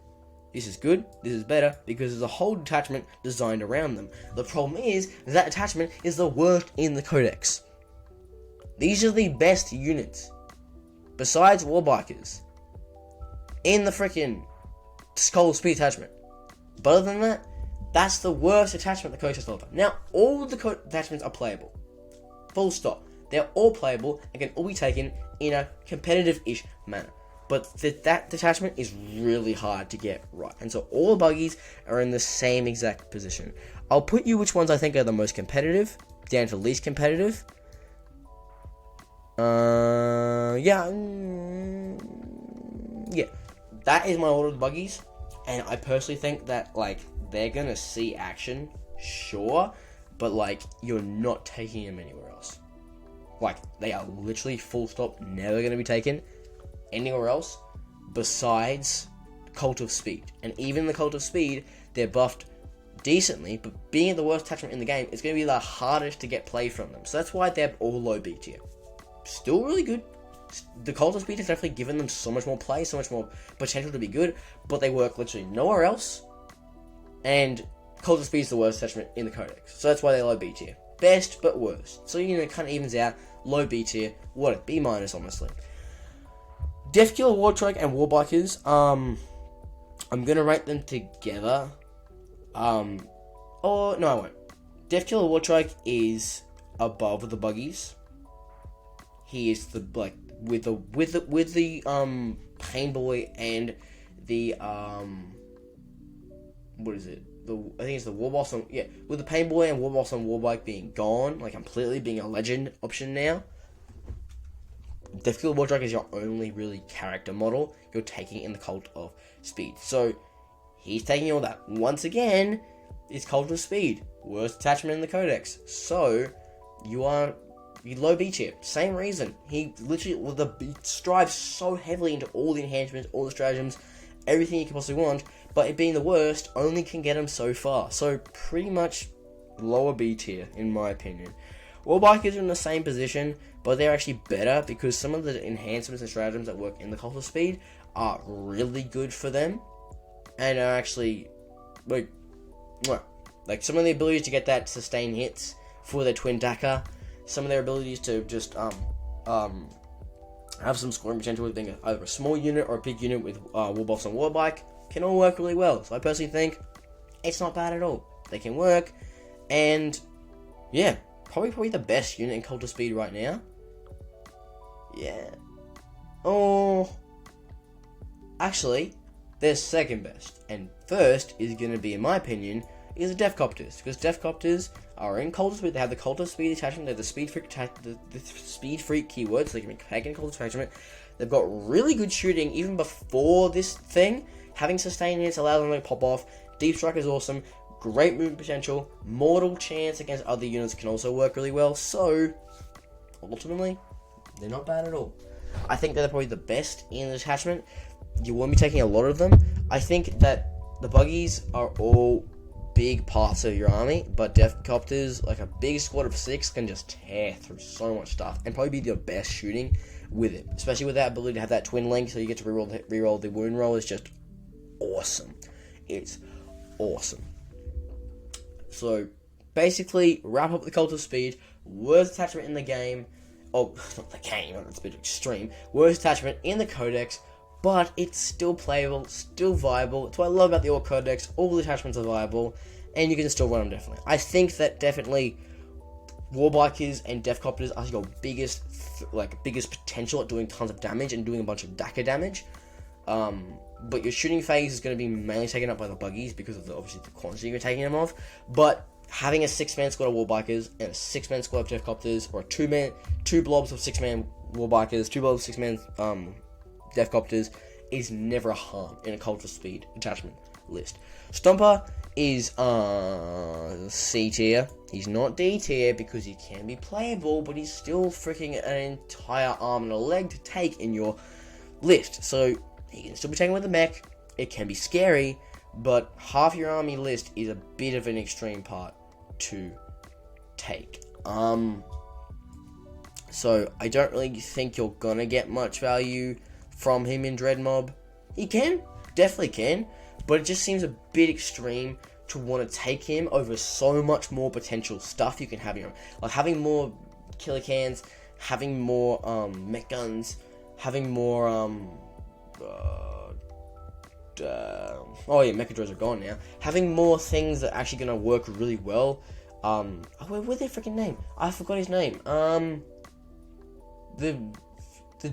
This is good, this is better, because there's a whole detachment designed around them. The problem is, that attachment is the worst in the Codex. These are the best units, besides Warbikers, in the freaking Skull Speed attachment. But other than that, that's the worst attachment the Codex has to offer. Now, all the attachments are playable. Full stop. They're all playable and can all be taken in a competitive-ish manner. But that detachment is really hard to get right. And so all the Buggies are in the same exact position. I'll put you which ones I think are the most competitive, down to least competitive. Yeah. That is my order of the Buggies. And I personally think that, like, they're gonna see action, sure, but, like, you're not taking them anywhere else. Like, they are literally full stop, never gonna be taken anywhere else besides Cult of Speed. And even the Cult of Speed, they're buffed decently, but being the worst attachment in the game, it's going to be the hardest to get play from them. So that's why they're all low B tier. Still really good. The Cult of Speed has definitely given them so much more play, so much more potential to be good, but they work literally nowhere else. And Cult of Speed is the worst attachment in the Codex. So that's why they're low B tier. Best, but worst. So, you know, it kind of evens out. Low B tier. What a B minus, honestly. Deathkilla, Wartrike, and Warbikers, I'm gonna rate them together. Or no, I won't. Deathkilla Wartrike is above the Buggies. He is the, like, with the Painboy and the what is it? I think it's the warboss on, with the Painboy and warboss on Warbike being gone, like completely being a legend option now. Deathkilla Wartrike is your only really character model you're taking in the Cult of Speed. So, he's taking all that. Once again, it's Cult of Speed. Worst attachment in the Codex. So, you low B tier. Same reason. He literally strives so heavily into all the enhancements, all the stratagems, everything you can possibly want, but it being the worst only can get him so far. So, pretty much lower B tier, in my opinion. Warbikers are in the same position, but they're actually better because some of the enhancements and stratagems that work in the Cult of Speed are really good for them, and are actually, like some of the abilities to get that sustain hits for their twin Dakka, some of their abilities to just have some scoring potential with being either a small unit or a big unit with warboss and warbike can all work really well. So I personally think it's not bad at all. They can work, and yeah. Probably the best unit in Cult of Speed right now. Yeah. Oh. Actually, they're second best. And first is going to be, in my opinion, is the Deathcopters. Because Deathcopters are in Cult of Speed. They have the Cult of Speed attachment. They have the Speed Freak keyword, so they can make Pagan Cult attachment. They've got really good shooting even before this thing. Having sustain hits allows them to pop off. Deep Strike is awesome. Great movement potential, mortal chance against other units can also work really well, so ultimately, they're not bad at all. I think they're probably the best in the attachment. you won't be taking a lot of them. I think that the Buggies are all big parts of your army, but copters, like a big squad of 6, can just tear through so much stuff and probably be your best shooting with it, especially with that ability to have that twin link, so you get to reroll the wound roll. Is just awesome. It's awesome. So basically, wrap up the cult of speed. Worst attachment in the game. Oh, not the game, that's a bit extreme. Worst attachment in the Codex, but it's still playable, still viable. That's what I love about the Ork Codex. All the attachments are viable, and you can still run them definitely. I think that definitely Warbikers and Deathcopters are your biggest potential at doing tons of damage and doing a bunch of wazdakka damage. But your shooting phase is going to be mainly taken up by the Buggies because of obviously the quantity you're taking them off. But having a 6-man squad of Warbikers and a 6-man squad of Deathcopters, or two blobs of 6-man Warbikers, 2 blobs of 6-man Deathcopters, is never a harm in a cult of speed attachment list. Stompa is C tier. He's not D tier because he can be playable, but he's still freaking an entire arm and a leg to take in your list. So he can still be taken with a mech. It can be scary, but half your army list is a bit of an extreme part to take. So I don't really think you're gonna get much value from him in Dread Mob. He can, definitely can, but it just seems a bit extreme to want to take him over so much more potential stuff you can have in him. Like having more killer cans, having more mech guns, having more mecha droids are gone now. Having more things that are actually gonna work really well. What's their freaking name? I forgot his name. The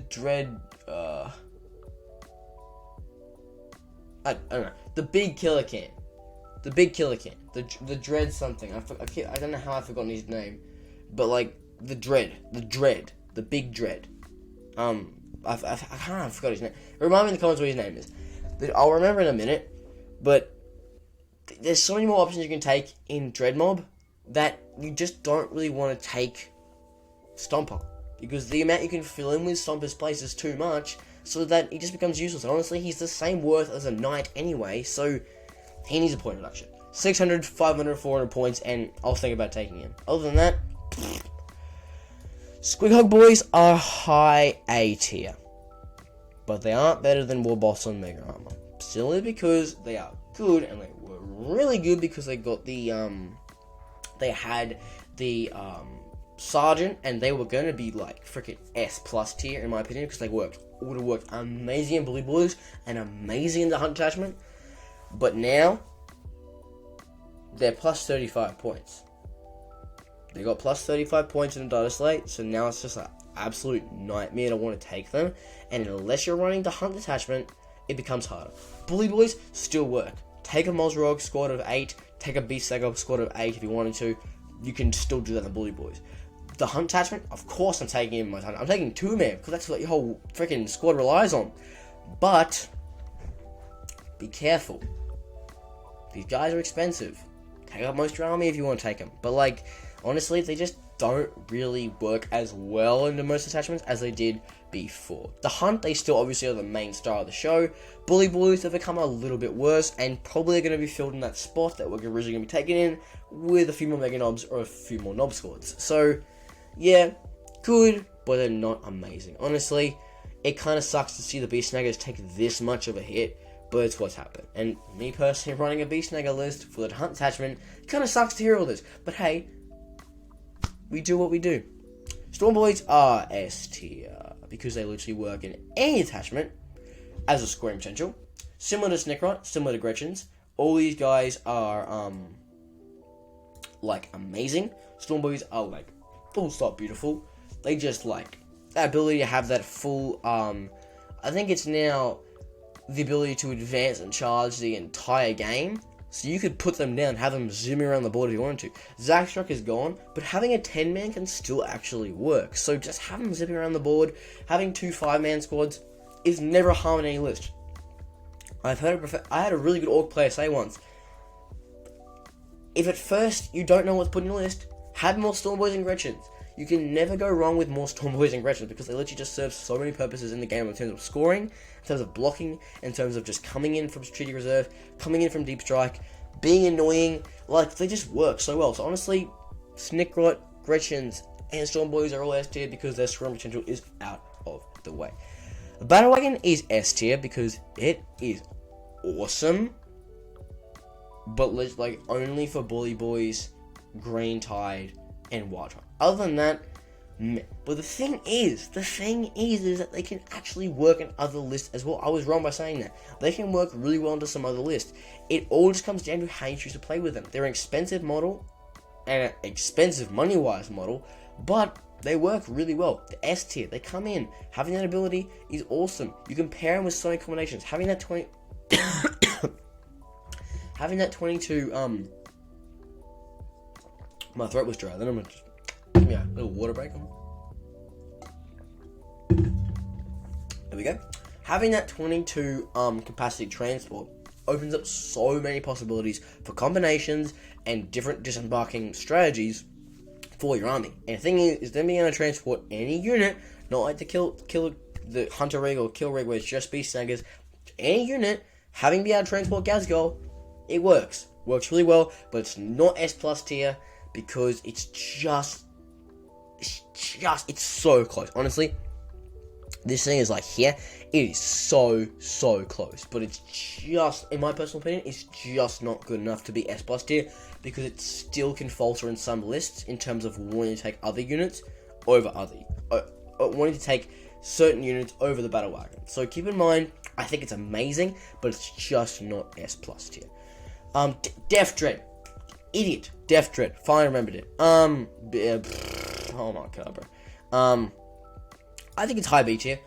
Dread. I don't know. The big killer can. The big killer can. The Dread something. I don't know how I've forgotten his name, but like the big Dread. I forgot his name. Remind me in the comments what his name is. I'll remember in a minute. But there's so many more options you can take in Dread Mob that you just don't really want to take Stompa, because the amount you can fill in with Stompa's place is too much, so that he just becomes useless. And honestly, he's the same worth as a knight anyway, so he needs a point reduction. 600, 500, 400 points, and I'll think about taking him. Other than that, Squighog boys are high A tier, but they aren't better than Warboss on Mega Armor. Simply because they are good, and they were really good because they got the they had the Sergeant, and they were going to be like freaking S+ tier in my opinion, because they would have worked amazing in Bully Boys and amazing in the Hunt attachment. But now they're plus 35 points. They got plus 35 points in the data slate, so now it's just an absolute nightmare to want to take them. And unless you're running the Hunt attachment, it becomes harder. Bully Boys still work. Take a Mozrog squad of 8, take a Beast Snagga squad of 8 if you wanted to. You can still do that in the Bully Boys. The Hunt attachment, of course I'm taking in my Hunt. I'm taking 2-man, because that's what your whole freaking squad relies on. But be careful. These guys are expensive. Take up most of your army if you want to take them. But like, honestly, they just don't really work as well into most attachments as they did before. The Hunt, they still obviously are the main star of the show. Bully Boys have become a little bit worse, and probably going to be filled in that spot that we're originally going to be taken in with a few more Mega Nobz or a few more Nobz squads. So, yeah, good, but they're not amazing. Honestly, it kind of sucks to see the Beast Snaggers take this much of a hit, but it's what's happened. And me personally running a Beast Snagga list for the Hunt attachment, it kind of sucks to hear all this. But hey, we do what we do. Stormboyz are S tier, because they literally work in any attachment as a scoring potential. Similar to Snikrot, similar to Gretchins. All these guys are, like, amazing. Stormboyz are, like, full stop beautiful. They just, like, that ability to have that full, I think it's now the ability to advance and charge the entire game. So you could put them down, have them zooming around the board if you wanted to. Zackstruck is gone, but having a 10-man can still actually work. So just have them zipping around the board. Having 2 5-man squads is never a harm in any list. I had a really good Ork player say once, if at first you don't know what to put in your list, have more Stormboyz and Gretchins. you can never go wrong with more Stormboyz and Gretchins because they literally just serve so many purposes in the game in terms of scoring, in terms of blocking, in terms of just coming in from strategic reserve, coming in from deep strike, being annoying. Like, they just work so well. So honestly, Snikrot, Gretchins, and Stormboyz are all S tier because their scoring potential is out of the way. The Battlewagon is S tier because it is awesome, but like only for Bully Boys, Green Tide, and Wartrike. Other than that, meh. But the thing is that they can actually work in other lists as well. I was wrong by saying that. They can work really well into some other lists. It all just comes down to how you choose to play with them. They're an expensive model, and an expensive money-wise model, but they work really well. The S tier, they come in. Having that ability is awesome. You can pair them with so many combinations. Having that 22, my throat was dry. Then I'm gonna just give me a little water break. There we go. Having that 22 capacity transport opens up so many possibilities for combinations and different disembarking strategies for your army. And the thing is them being able to transport any unit, not like the kill the hunter rig or kill rig where it's just beast snaggers. Any unit having be able to transport Ghazghkull, it works really well, but it's not S plus tier because it's so close. Honestly, this thing is like here. It is so close, but it's just, in my personal opinion, it's just not good enough to be S plus tier because it still can falter in some lists in terms of wanting to take other units over wanting to take certain units over the Battlewagon. So keep in mind, I think it's amazing, but it's just not S plus tier. Death Dread, idiot. Death Dread, finally remembered it. Oh my god, bro. I think it's high B tier.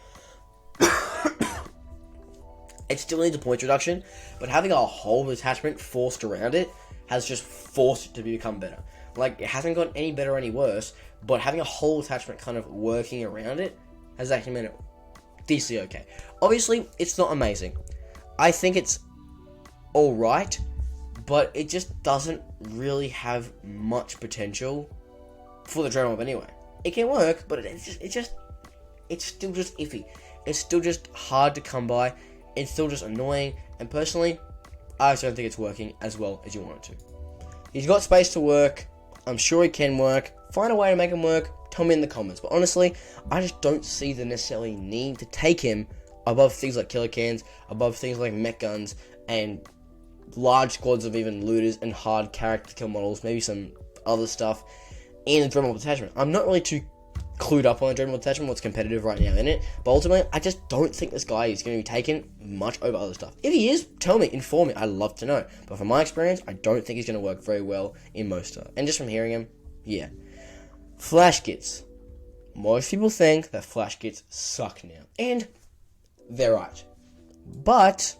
It still needs a point reduction, but having a whole attachment forced around it has just forced it to become better. Like, it hasn't gotten any better or any worse, but having a whole attachment kind of working around it has actually made it decently okay. Obviously, it's not amazing. I think it's alright, but it just doesn't really have much potential for the Dread Mob anyway. It can work, but it's still just iffy. It's still just hard to come by. It's still just annoying, and personally, I just don't think it's working as well as you want it to. He's got space to work. I'm sure he can work. Find a way to make him work. Tell me in the comments. But honestly, I just don't see the necessarily need to take him above things like killer cans, above things like mech guns, and large squads of even looters and hard character kill models, maybe some other stuff in the Dread Mob attachment. I'm not really too clued up on the Dread Mob attachment, what's competitive right now in it, but ultimately, I just don't think this guy is going to be taken much over other stuff. If he is, tell me, inform me, I'd love to know. But from my experience, I don't think he's going to work very well in most stuff. And just from hearing him, yeah. Flash gitz. Most people think that flash gitz suck now, and they're right. But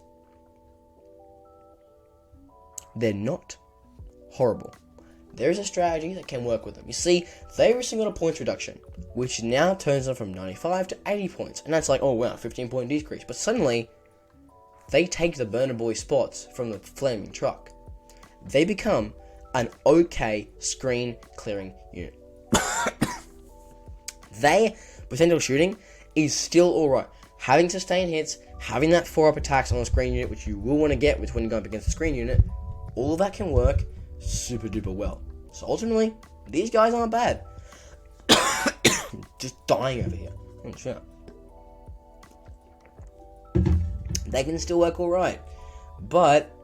they're not horrible. There is a strategy that can work with them. You see, they recently got a points reduction, which now turns them from 95 to 80 points. And that's like, oh wow, 15-point decrease. But suddenly, they take the burner boy spots from the flaming truck. They become an okay screen clearing unit. Their potential shooting is still alright. Having sustained hits, having that 4-up attacks on a screen unit, which you will want to get when you're going up against a screen unit, all of that can work super duper well. So ultimately, these guys aren't bad. Just dying over here. Oh, shit. They can still work alright. But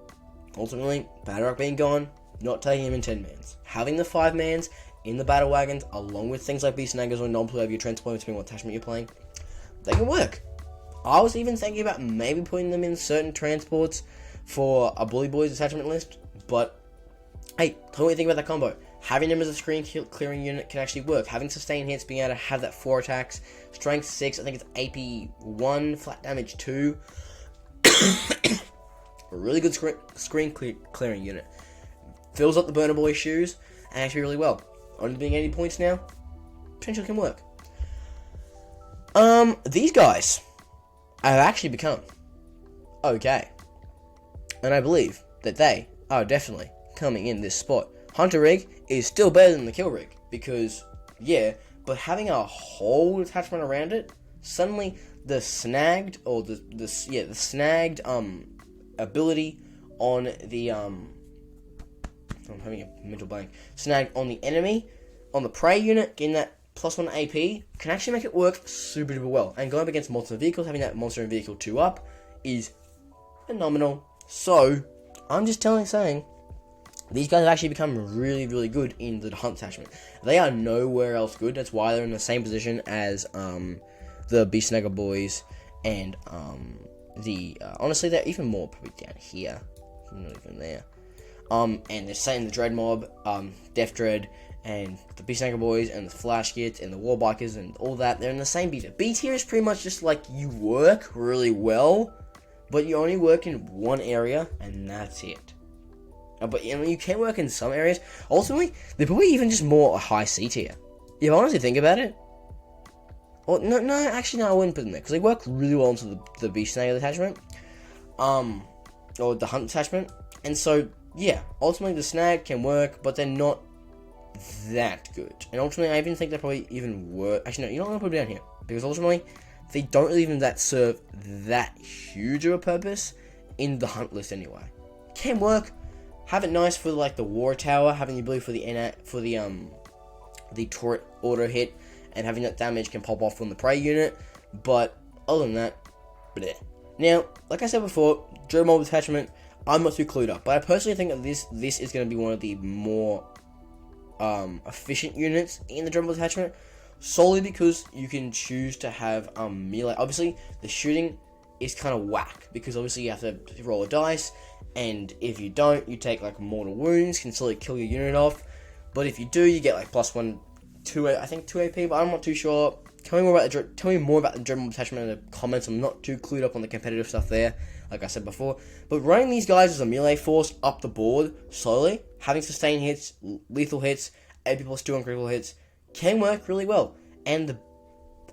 ultimately, Battlerock being gone, not taking him in 10-mans. Having the 5-mans in the battle wagons, along with things like beast snaggers or Nobz, whatever you're transporting between what attachment you're playing, they can work. I was even thinking about maybe putting them in certain transports for a Bully Boys attachment list, but hey, tell me what you think about that combo. Having them as a screen clearing unit can actually work. Having sustained hits, being able to have that 4 attacks, strength 6, I think it's AP 1, flat damage 2. A really good screen clearing unit. Fills up the burner boy shoes, and actually really well. Only being 80 points now, potentially can work. These guys have actually become okay. And I believe that they are definitely coming in this spot. Hunter rig is still better than the kill rig because, yeah, but having a whole detachment around it, suddenly the snagged ability on the I'm having a mental blank. Snagged on the enemy, on the prey unit, getting that +1 AP can actually make it work super duper well. And going up against monster and vehicles, having that monster and vehicle 2 up is phenomenal. So I'm just saying, these guys have actually become really, really good in the hunt attachment. They are nowhere else good. That's why they're in the same position as the Beast Snagga boys and honestly, they're even more probably down here. Not even there. And they're saying the Dread Mob, Death Dread, and the Beast Snagga boys, and the Flash Gits, and the Warbikers, and all that. They're in the same B tier. B tier is pretty much just like you work really well, but you only work in one area, and that's it. But you can work in some areas. Ultimately, they're probably even just more high C tier. If I honestly think about it. Well, actually, I wouldn't put them there, because they work really well into the Beast Snagga attachment. Or the Hunt attachment. And so, yeah, ultimately the Snag can work, but they're not that good. And ultimately, I even think they're probably even worse. Actually, no, you know what, I'm going to put it down here. Because ultimately, they don't really even serve that huge of a purpose in the Hunt list anyway. Can work. Have it nice for like the War Tower, having the ability for the turret auto hit, and having that damage can pop off from the prey unit. But other than that, bleh. Now, like I said before, Dread Mob attachment, I'm not too clued up, but I personally think that this is going to be one of the more efficient units in the Dread Mob attachment, solely because you can choose to have melee. Obviously, the shooting is kind of whack, because obviously you have to roll a dice, and if you don't, you take like mortal wounds, can slowly kill your unit off. But if you do, you get like +1, 2 AP, but I'm not too sure. Tell me more about the Dread Mob attachment in the comments. I'm not too clued up on the competitive stuff there, like I said before. But running these guys as a melee force up the board slowly, having sustained hits, lethal hits, AP +2 on critical hits, can work really well. And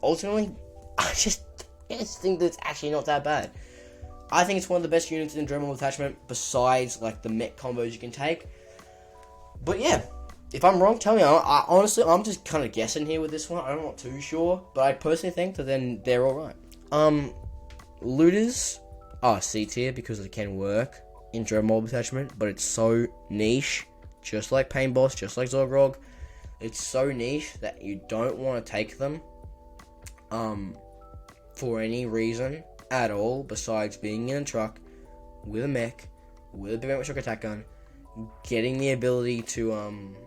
ultimately, I just think that it's actually not that bad. I think it's one of the best units in Dread Mob attachment, besides like the mech combos you can take. But yeah, if I'm wrong, tell me. Honestly, I'm just kind of guessing here with this one. I'm not too sure, but I personally think that then they're alright. Lootas are C tier because they can work in Dread Mob attachment, but it's so niche, just like Painboss, just like Zodgrod. It's so niche that you don't want to take them for any reason at all, besides being in a truck with a mech, with a big shock attack gun, getting the ability to,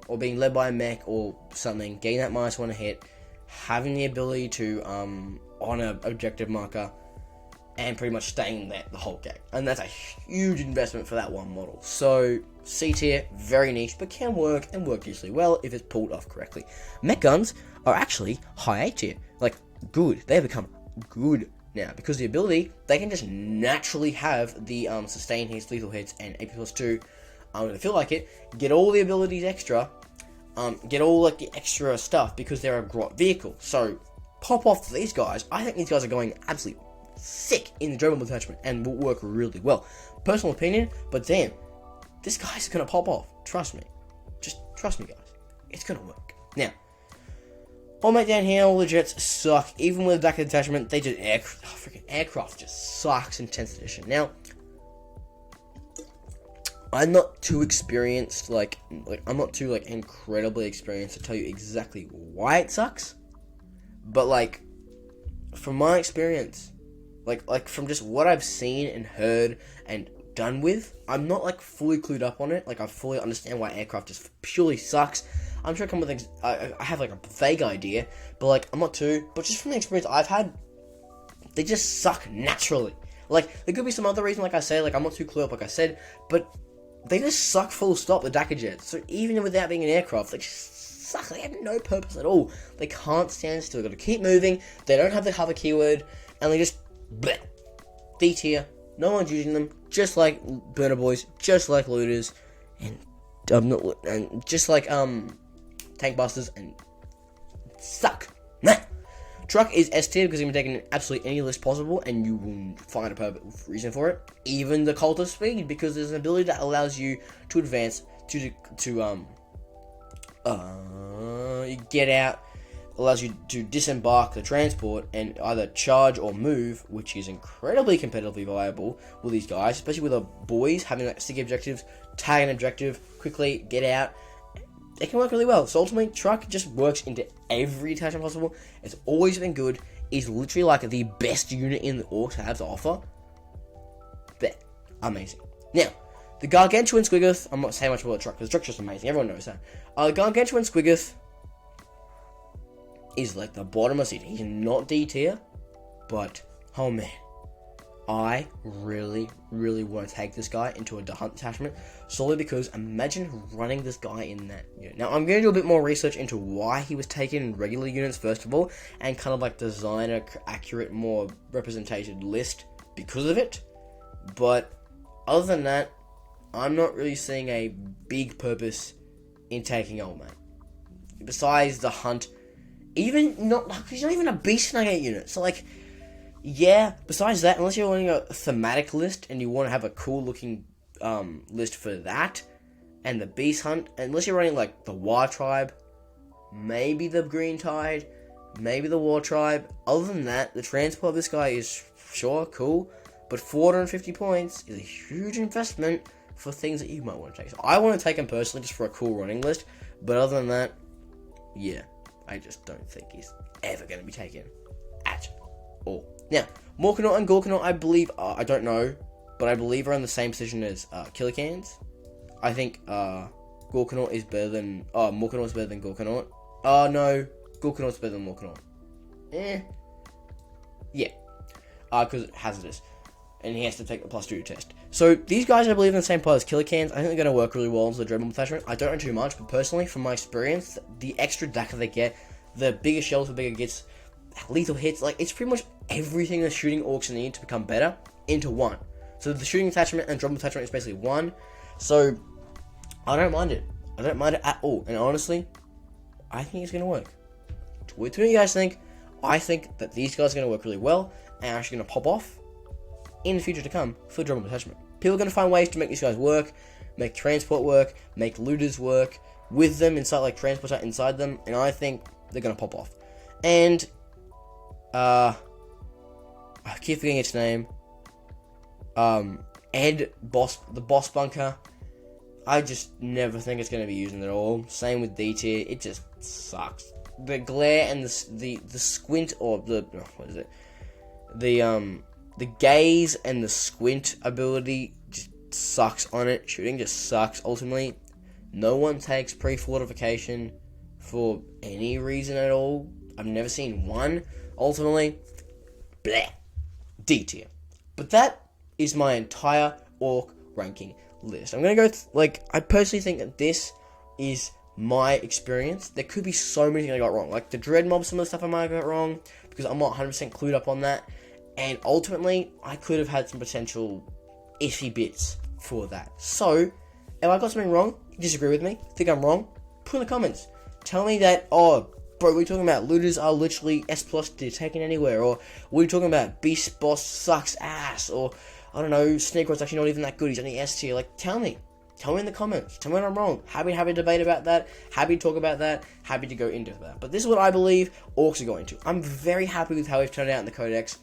or being led by a mech or something, getting that -1 hit, having the ability to, on an objective marker, and pretty much staying there the whole game. And that's a huge investment for that one model. So, C tier, very niche, but can work, and work usually well if it's pulled off correctly. Mech guns are actually high A tier. Like, good. They have become good now, because the ability, they can just naturally have the sustained hits, lethal hits, and AP +2. If I feel like it, get all the abilities extra, get all like the extra stuff, because they're a grot vehicle. So pop off to these guys. I think these guys are going absolutely sick in the Dread Mob attachment and will work really well. Personal opinion, but damn, this guy's gonna pop off. Trust me. Just trust me, guys. It's gonna work. Now, all my down here, all the jets suck. Even with the back of the attachment, they just freaking aircraft just sucks in 10th edition. Now, I'm not too experienced, like I'm not too incredibly experienced to tell you exactly why it sucks. But like, from my experience, like from just what I've seen and heard and done with, I'm not fully clued up on it. Like, I fully understand why aircraft just purely sucks. I'm sure I come with things. I have a vague idea, but I'm not too. But just from the experience I've had, they just suck naturally. There could be some other reason, like I said. I'm not too clued up, like I said, but they just suck full stop, the Dakka jets. So even without being an aircraft, they just suck. They have no purpose at all. They can't stand still. They've got to keep moving. They don't have the hover keyword, and they just bleh. D tier. No one's using them. Just like Burner Boys, just like Lootas, and just like Tankbustas, and suck. Nah. Truck is S tier because you can take in absolutely any list possible, and you will find a perfect reason for it. Even the Cult of Speed, because there's an ability that allows you to advance to get out allows you to disembark the transport and either charge or move, which is incredibly competitively viable with these guys, especially with the Boyz having like sticky objectives, tag an objective, quickly get out. It can work really well. So ultimately, truck just works into every attachment possible. It's always been good. It's literally like the best unit in the Orks have to offer. But amazing. Now, the Gargantuan Squigoth, I'm not saying much about the truck, because the truck's just amazing. Everyone knows that. The Gargantuan Squigoth is like the bottom of the seat. He's not D tier, but oh man, I really want to take this guy into a hunt attachment, solely because imagine running this guy in that unit. Now I'm going to do a bit more research into why he was taken in regular units first of all, and kind of like design a accurate, more represented list because of it. But other than that, I'm not really seeing a big purpose in taking old mate. Besides the hunt. He's not even a beast snagga unit. So like, yeah. Besides that, unless you're wanting a thematic list and you want to have a cool looking list for that, and the beast hunt, unless you're running like the war tribe, maybe the green tide, maybe the war tribe. Other than that, the transport of this guy is sure cool, but 450 points is a huge investment for things that you might want to take. So I want to take him personally just for a cool running list, but other than that, yeah. I just don't think he's ever going to be taken at all. Now, Morkanaut and Ghazghkull, I believe, I don't know, but I believe are in the same position as Killicans. I think Ghazghkull is better than, Morkanaut is better than Ghazghkull. No, Ghazghkull is better than Morkanaut. Yeah, because it's hazardous, and he has to take the +2 test. So these guys, I believe, in the same part as Killicans. I think they're going to work really well into the Dreadmobile attachment. I don't know too much, but personally, from my experience, the extra dakka they get, the bigger shells, the bigger gits, lethal hits, like, it's pretty much everything the shooting Orks need to become better into one. So the shooting attachment and Dreadmobile attachment is basically one. So I don't mind it. I don't mind it at all. And honestly, I think it's going to work. What do you guys think? I think that these guys are going to work really well and are actually going to pop off in the future to come for the Dreadmobile attachment. People are going to find ways to make these guys work, make transport work, make Lootas work with them inside, like transport inside them, and I think they're going to pop off. And I keep forgetting its name. The boss bunker. I just never think it's going to be used at all. Same with D tier. It just sucks. The glare and the squint, or what is it? The gaze and the squint ability just sucks on it. Shooting just sucks, ultimately. No one takes pre-fortification for any reason at all. I've never seen one. Ultimately, bleh, D tier. But that is my entire Ork ranking list. I'm going to go, I personally think that this is my experience. There could be so many things I got wrong. Like the Dread Mob, some of the stuff I might have got wrong, because I'm not 100% clued up on that. And ultimately, I could have had some potential iffy bits for that. So, if I got something wrong, you disagree with me, think I'm wrong, put in the comments. Tell me that, oh, bro, what are you talking about? Lootas are literally S+ to taken anywhere. Or, what are you talking about? Beast Boss sucks ass. Or, I don't know, snikrot's actually not even that good. He's only S tier. Like, tell me. Tell me in the comments. Tell me when I'm wrong. Happy to have a debate about that. Happy to talk about that. Happy to go into that. But this is what I believe Orks are going to. I'm very happy with how we've turned out in the Codex.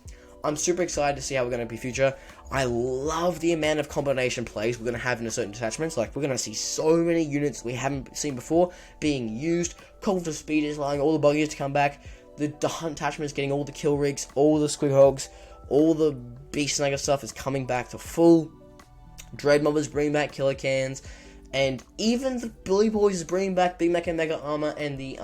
I'm super excited to see how we're going to be future. I love the amount of combination plays we're going to have in a certain detachments. Like, we're going to see so many units we haven't seen before being used. Copter speeders, allowing all the Buggies to come back. The hunt attachments getting all the kill rigs, all the Squighogs, all the beast snagga stuff is coming back to full. Dread Mob is bringing back killer cans. And even the Boyz is bringing back Big Mech and Mega Armor and the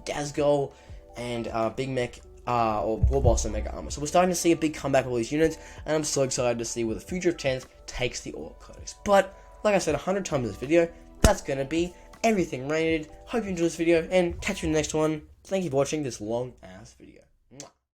Ghazghkull and Big Mech or Warboss and Mega Armor. So we're starting to see a big comeback of all these units, and I'm so excited to see where the future of 10th takes the Ork Codex. But, like I said 100 times in this video, that's going to be everything rated. Hope you enjoyed this video, and catch you in the next one. Thank you for watching this long-ass video.